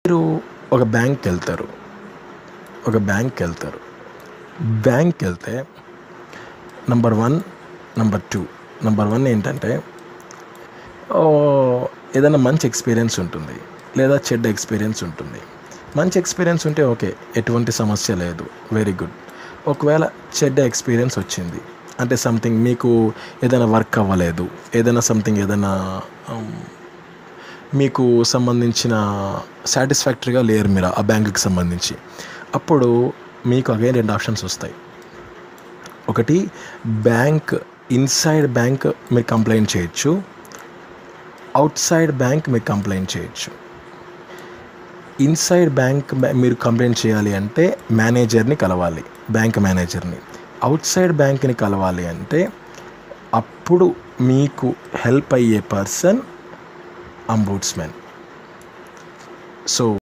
మీరు ఒక బ్యాంక్‌కెళ్తారు. బ్యాంక్‌కెళ్తే number 1, number 2. Number 1 ఏంటంటే ఏదైనా మంచి ఎక్స్‌పీరియన్స్ ఉంటుంది. లేదా చెడ్డ ఎక్స్‌పీరియన్స్ ఉంటుంది. మంచి ఎక్స్‌పీరియన్స్ ఉంటే ఓకే. ఎటువంటి సమస్య లేదు. Very good. ఒకవేళ చెడ్డ ఎక్స్‌పీరియన్స్ వచ్చింది. అంటే సంథింగ్ మీకు ఏదైనా వర్క్ అవ్వలేదు. ఏదైనా మీకు సంబంధించిన సాటిస్ఫాక్టరీగా లేరు మీరు ఆ బ్యాంకుకి సంబంధించి. అప్పుడు మీకు అగైన్ 2 ఆప్షన్స్ వస్తాయి. ఒకటి ఇన్సైడ్ బ్యాంక్ మీరు కంప్లెయింట్ చేయొచ్చు. అవుట్సైడ్ బ్యాంక్ మీరు కంప్లెయింట్ చేయొచ్చు. ఇన్సైడ్ బ్యాంక్ మీరు కంప్లెయింట్ చేయాలి అంటే మేనేజర్ని కలవాలి, బ్యాంక్ మేనేజర్ని. అవుట్సైడ్ బ్యాంక్ని కలవాలి అంటే అప్పుడు మీకు హెల్ప్ అయ్యే పర్సన్ అంబుడ్స్‌మెన్. సో